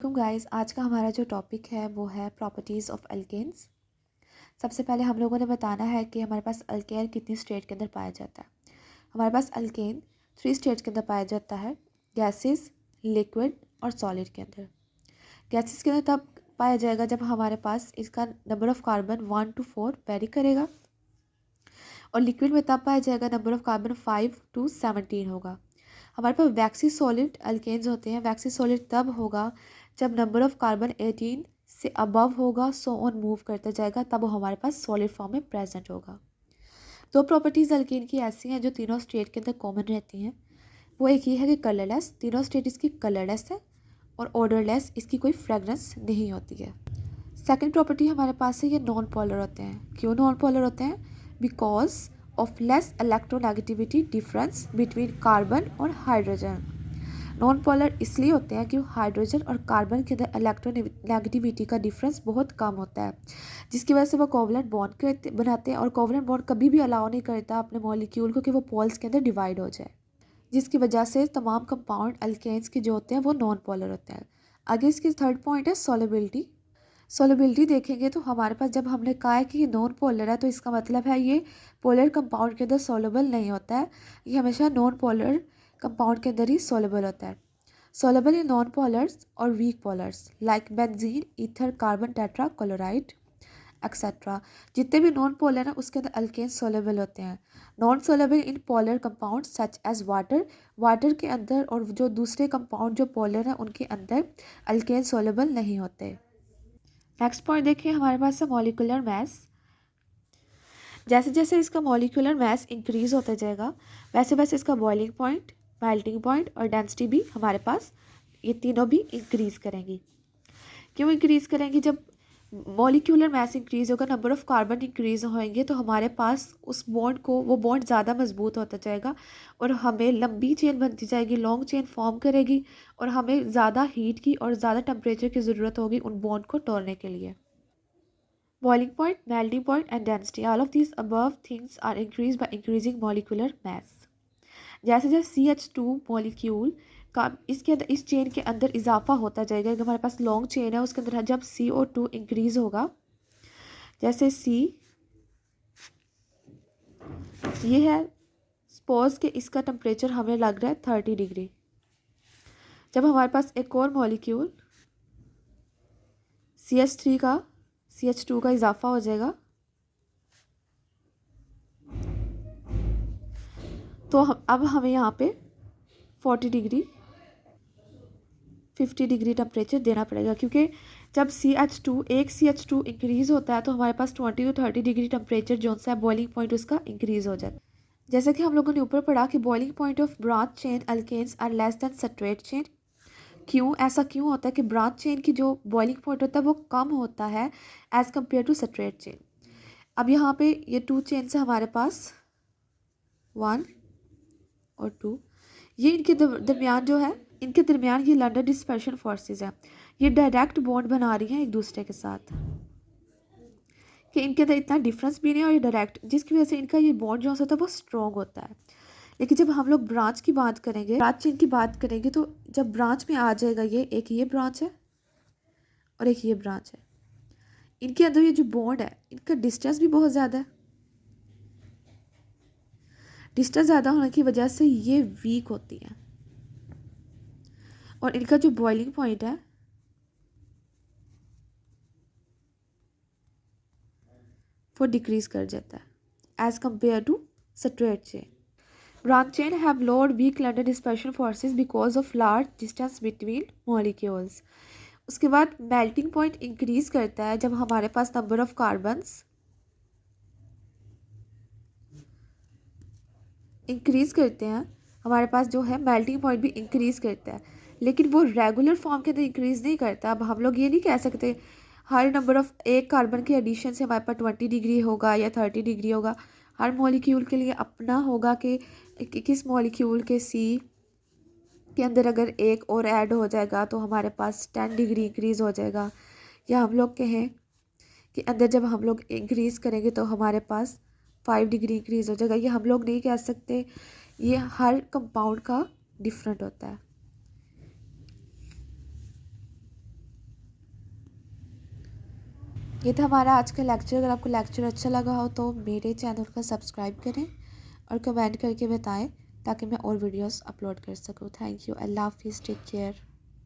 Guys, आज का हमारा जो टॉपिक है वो है प्रॉपर्टीज़ ऑफ अल्केन्स। सबसे पहले हम लोगों ने बताना है कि हमारे पास अल्केन कितनी स्टेट के अंदर पाया जाता है। हमारे पास अल्केन 3 स्टेट के अंदर पाया जाता है, गैसेस, लिक्विड और सॉलिड के अंदर। गैसेस के अंदर तब पाया जाएगा जब हमारे पास इसका number of carbon 1 to 4 very करेगा, और लिक्विड में तब पाया जाएगा नंबर ऑफ कार्बन 5 to 17 होगा। हमारे पास वैक्सी सॉलिड अल्केन्स होते हैं। वैक्सी सॉलिड तब होगा जब नंबर ऑफ कार्बन 18 से अबव होगा, सो ऑन मूव करता जाएगा, तब वो हमारे पास सॉलिड फॉर्म में प्रेजेंट होगा। दो प्रॉपर्टीज़ अल्केन की ऐसी हैं जो तीनों स्टेट के अंदर कॉमन रहती हैं। वो एक ये है कि कलरलेस, तीनों स्टेट इसकी कलरलेस है, और ऑर्डरलेस, इसकी कोई फ्रेगनेंस नहीं होती है। सेकेंड प्रॉपर्टी हमारे पास है, ये नॉन पोलर होते हैं। क्यों नॉन पोलर होते हैं? Because of less electronegativity difference between carbon और हाइड्रोजन। नॉन पोलर इसलिए होते हैं कि हाइड्रोजन और कार्बन के अंदर इलेक्ट्रोनेगेटिविटी का डिफरेंस बहुत कम होता है, जिसकी वजह से वो कोवलेंट बॉन्ड बनाते हैं, और कोवलेंट बॉन्ड कभी भी अलाउ नहीं करता अपने मॉलिक्यूल को कि वो पोल्स के अंदर डिवाइड हो जाए, जिसकी वजह से तमाम कंपाउंड अल्केन्स के जो होते हैं वो नॉन पोलर होते हैं। आगे इसकी थर्ड पॉइंट है सोलेबिलिटी। सोलेबिलिटी देखेंगे तो हमारे पास जब हमने कहा है कि ये नॉन पोलर है, तो इसका मतलब है ये पोलर कंपाउंड के अंदर सोलेबल नहीं होता है। ये हमेशा नॉन पोलर कंपाउंड के अंदर ही सोलेबल होता है। सोलेबल इन नॉन पोलर्स और weak polars like benzene, ether, carbon tetrachloride etcetera. जितने भी नॉन पोलर हैं उसके अंदर अल्केन सोलेबल होते हैं। Non soluble in polar compound such as water, water के अंदर और जो दूसरे कंपाउंड जो पोलर हैं उनके अंदर अल्केन सोलेबल नहीं होते। नेक्स्ट पॉइंट देखिए, हमारे पास है मॉलिक्यूलर मैस। जैसे जैसे इसका मॉलिक्यूलर मैस इंक्रीज होता जाएगा, वैसे वैसे इसका बॉइलिंग पॉइंट, मेल्टिंग पॉइंट और डेंसिटी भी हमारे पास ये तीनों भी इंक्रीज करेंगी। क्यों इंक्रीज करेंगी? जब मॉलिक्यूलर मैस इंक्रीज होगा, नंबर ऑफ कार्बन इंक्रीज होएंगे, तो हमारे पास उस बॉन्ड को, वो बॉन्ड ज़्यादा मजबूत होता जाएगा, और हमें लंबी चेन बनती जाएगी, लॉन्ग चेन फॉर्म करेगी, और हमें ज़्यादा हीट की और ज़्यादा टेम्परेचर की ज़रूरत होगी उन बॉन्ड को तोड़ने के लिए। Boiling point, melting point and density, all of these above things are increased by increasing molecular mass. जैसे जैसे CH2 मॉलिक्यूल का इसके अंदर, इस चेन के अंदर इजाफा होता जाएगा, हमारे पास लॉन्ग चेन है, उसके अंदर जब CO2 इंक्रीज होगा, जैसे C ये है, सपोज कि इसका टेम्परेचर हमें लग रहा है 30 डिग्री। जब हमारे पास एक और मॉलिक्यूल CH2 का इजाफा हो जाएगा, तो अब हमें यहाँ पे 40 डिग्री 50 डिग्री टेम्परेचर देना पड़ेगा, क्योंकि जब एक CH2 इंक्रीज होता है तो हमारे पास 20 to 30 डिग्री टेम्परेचर जो सा है बॉइलिंग पॉइंट उसका इंक्रीज हो जाता है। जैसे कि हम लोगों ने ऊपर पढ़ा कि boiling point of branch chain alkanes are less than straight chain. क्यों ऐसा क्यों होता है कि ब्रांच चेन की जो बॉइलिंग पॉइंट होता है वो कम होता है as compared to straight chain? अब यहाँ पे ये 2 चेन से हमारे पास 1 और 2, ये इनके दरमियान जो है, इनके दरमियान ये लंडन डिस्पर्शन फोर्सेस है, ये डायरेक्ट बॉन्ड बना रही हैं एक दूसरे के साथ, कि इनके अंदर इतना डिफरेंस भी नहीं है, और ये डायरेक्ट, जिसकी वजह से इनका ये बॉन्ड जो होता है वो स्ट्रॉन्ग होता है। लेकिन जब हम लोग ब्रांच की बात करेंगे, ब्रांच चेन की बात करेंगे, तो जब ब्रांच में आ जाएगा ये ब्रांच है और एक ये ब्रांच है, इनके अंदर ये जो बॉन्ड है इनका डिस्टेंस भी बहुत ज़्यादा है। डिस्टेंस ज़्यादा होने की वजह से ये वीक होती हैं, और इनका जो बॉइलिंग पॉइंट है वो डिक्रीज कर जाता है as compared to straight chain. Branch chain have lower weak London dispersion forces because of large distance between molecules. उसके बाद मेल्टिंग पॉइंट इंक्रीज करता है जब हमारे पास नंबर ऑफ कार्बन्स इंक्रीज करते हैं, हमारे पास जो है मेल्टिंग पॉइंट भी इंक्रीज करता है, लेकिन वो रेगुलर फॉर्म के अंदर इंक्रीज नहीं करता। अब हम लोग ये नहीं कह सकते हर नंबर ऑफ एक कार्बन के एडिशन से हमारे पास 20 डिग्री होगा या 30 डिग्री होगा। हर मॉलिक्यूल के लिए अपना होगा कि किस मॉलिक्यूल के C के अंदर अगर एक और ऐड हो जाएगा तो हमारे पास 10 डिग्री इंक्रीज़ हो जाएगा, या हम लोग कहें कि अंदर जब हम लोग इंक्रीज़ करेंगे तो हमारे पास 5 डिग्री इंक्रीज़ हो जाएगा। ये हम लोग नहीं कह सकते, ये हर कंपाउंड का डिफरेंट होता है। ये था हमारा आज का लेक्चर। अगर आपको लेक्चर अच्छा लगा हो तो मेरे चैनल को सब्सक्राइब करें और कमेंट करके बताएं ताकि मैं और वीडियोस अपलोड कर सकूं। Thank you. अल्लाह हाफिज़। Take care.